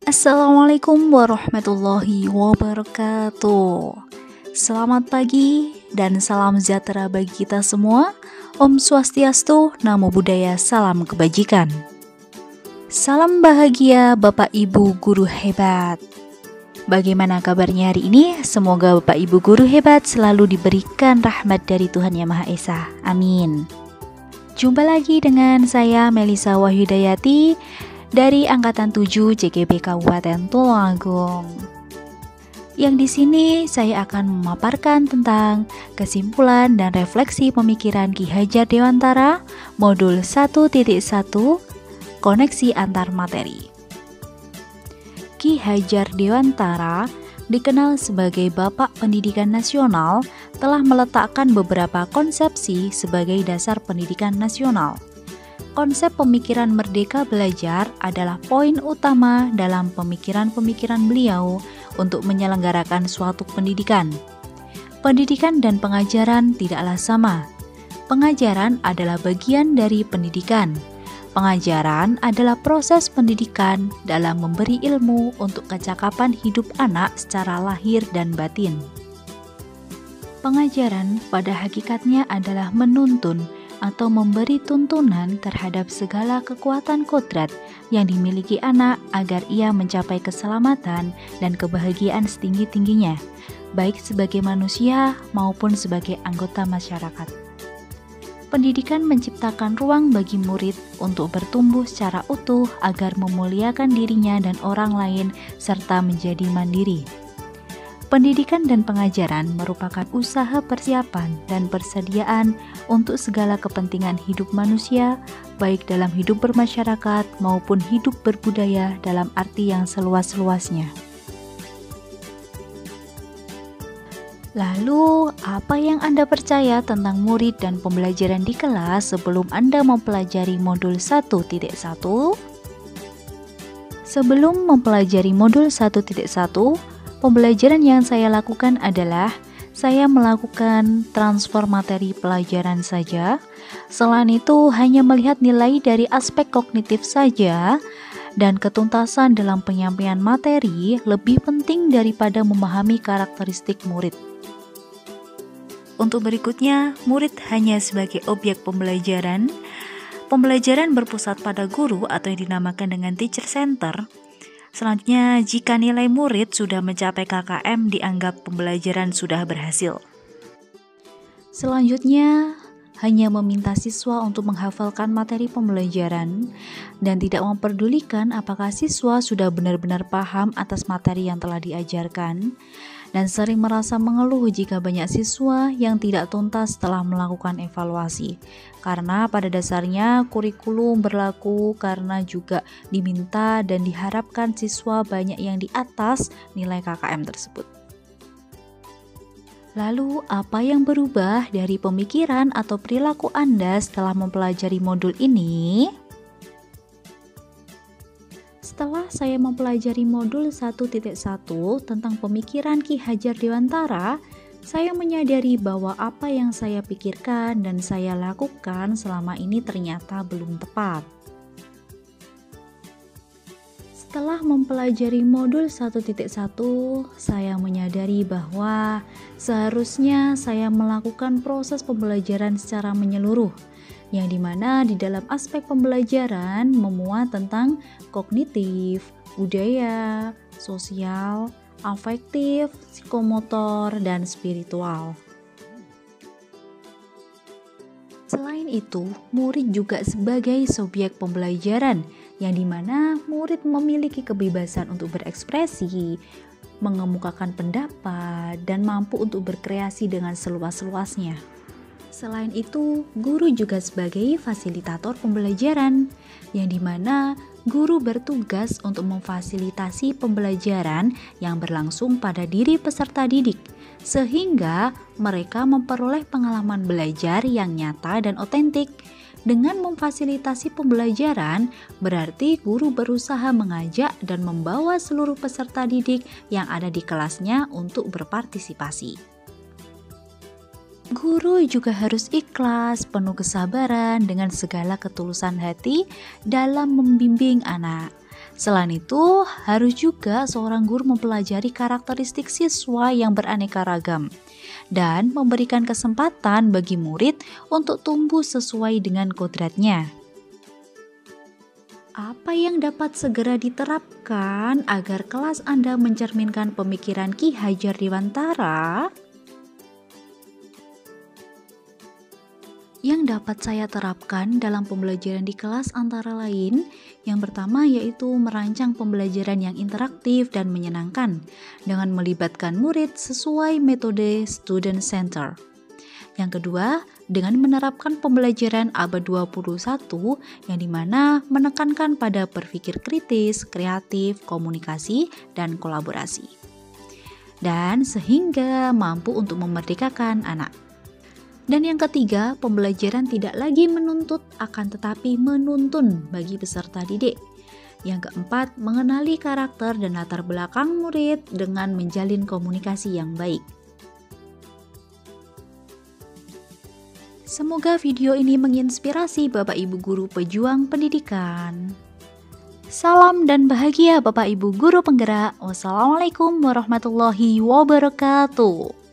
Assalamualaikum warahmatullahi wabarakatuh. Selamat pagi dan salam sejahtera bagi kita semua. Om Swastiastu, Namo Buddhaya, salam kebajikan. Salam bahagia Bapak Ibu guru hebat. Bagaimana kabarnya hari ini? Semoga Bapak Ibu guru hebat selalu diberikan rahmat dari Tuhan Yang Maha Esa. Amin. Jumpa lagi dengan saya Melisa Wahyudayati dari Angkatan 7 JGB Kabupaten Tulungagung. Yang di sini saya akan memaparkan tentang kesimpulan dan refleksi pemikiran Ki Hajar Dewantara modul 1.1 koneksi antar materi. Ki Hajar Dewantara dikenal sebagai Bapak Pendidikan Nasional, telah meletakkan beberapa konsepsi sebagai dasar pendidikan nasional. Konsep pemikiran merdeka belajar adalah poin utama dalam pemikiran-pemikiran beliau untuk menyelenggarakan suatu pendidikan. Pendidikan dan pengajaran tidaklah sama. Pengajaran adalah bagian dari pendidikan. Pengajaran adalah proses pendidikan dalam memberi ilmu untuk kecakapan hidup anak secara lahir dan batin. Pengajaran pada hakikatnya adalah menuntun atau memberi tuntunan terhadap segala kekuatan kodrat yang dimiliki anak agar ia mencapai keselamatan dan kebahagiaan setinggi-tingginya, baik sebagai manusia maupun sebagai anggota masyarakat. Pendidikan menciptakan ruang bagi murid untuk bertumbuh secara utuh agar memuliakan dirinya dan orang lain serta menjadi mandiri. Pendidikan dan pengajaran merupakan usaha persiapan dan persediaan untuk segala kepentingan hidup manusia, baik dalam hidup bermasyarakat maupun hidup berbudaya dalam arti yang seluas-luasnya. Lalu, apa yang Anda percaya tentang murid dan pembelajaran di kelas sebelum Anda mempelajari modul 1.1? Sebelum mempelajari modul 1.1, pembelajaran yang saya lakukan adalah saya melakukan transfer materi pelajaran saja. Selain itu, hanya melihat nilai dari aspek kognitif saja, dan ketuntasan dalam penyampaian materi lebih penting daripada memahami karakteristik murid. Untuk berikutnya, murid hanya sebagai objek pembelajaran. Pembelajaran berpusat pada guru atau yang dinamakan dengan teacher center. Selanjutnya, jika nilai murid sudah mencapai KKM, dianggap pembelajaran sudah berhasil. Selanjutnya, hanya meminta siswa untuk menghafalkan materi pembelajaran dan tidak memperdulikan apakah siswa sudah benar-benar paham atas materi yang telah diajarkan, dan sering merasa mengeluh jika banyak siswa yang tidak tuntas setelah melakukan evaluasi. Karena pada dasarnya kurikulum berlaku karena juga diminta dan diharapkan siswa banyak yang di atas nilai KKM tersebut. Lalu, apa yang berubah dari pemikiran atau perilaku Anda setelah mempelajari modul ini? Setelah saya mempelajari modul 1.1 tentang pemikiran Ki Hajar Dewantara, saya menyadari bahwa apa yang saya pikirkan dan saya lakukan selama ini ternyata belum tepat. Setelah mempelajari modul 1.1, saya menyadari bahwa seharusnya saya melakukan proses pembelajaran secara menyeluruh, yang dimana di dalam aspek pembelajaran memuat tentang kognitif, budaya, sosial, afektif, psikomotor, dan spiritual. Selain itu, murid juga sebagai subjek pembelajaran, yang dimana murid memiliki kebebasan untuk berekspresi, mengemukakan pendapat, dan mampu untuk berkreasi dengan seluas-luasnya. Selain itu, guru juga sebagai fasilitator pembelajaran, yang dimana guru bertugas untuk memfasilitasi pembelajaran yang berlangsung pada diri peserta didik, sehingga mereka memperoleh pengalaman belajar yang nyata dan otentik. Dengan memfasilitasi pembelajaran, berarti guru berusaha mengajak dan membawa seluruh peserta didik yang ada di kelasnya untuk berpartisipasi. Guru juga harus ikhlas, penuh kesabaran dengan segala ketulusan hati dalam membimbing anak. Selain itu, harus juga seorang guru mempelajari karakteristik siswa yang beraneka ragam dan memberikan kesempatan bagi murid untuk tumbuh sesuai dengan kodratnya. Apa yang dapat segera diterapkan agar kelas Anda mencerminkan pemikiran Ki Hajar Dewantara? Yang dapat saya terapkan dalam pembelajaran di kelas antara lain, yang pertama yaitu merancang pembelajaran yang interaktif dan menyenangkan dengan melibatkan murid sesuai metode student center. Yang kedua, dengan menerapkan pembelajaran abad 21 yang dimana menekankan pada berpikir kritis, kreatif, komunikasi, dan kolaborasi. Dan sehingga mampu untuk memerdekakan anak. Dan yang ketiga, pembelajaran tidak lagi menuntut akan tetapi menuntun bagi peserta didik. Yang keempat, mengenali karakter dan latar belakang murid dengan menjalin komunikasi yang baik. Semoga video ini menginspirasi Bapak Ibu Guru pejuang pendidikan. Salam dan bahagia Bapak Ibu Guru penggerak. Wassalamualaikum warahmatullahi wabarakatuh.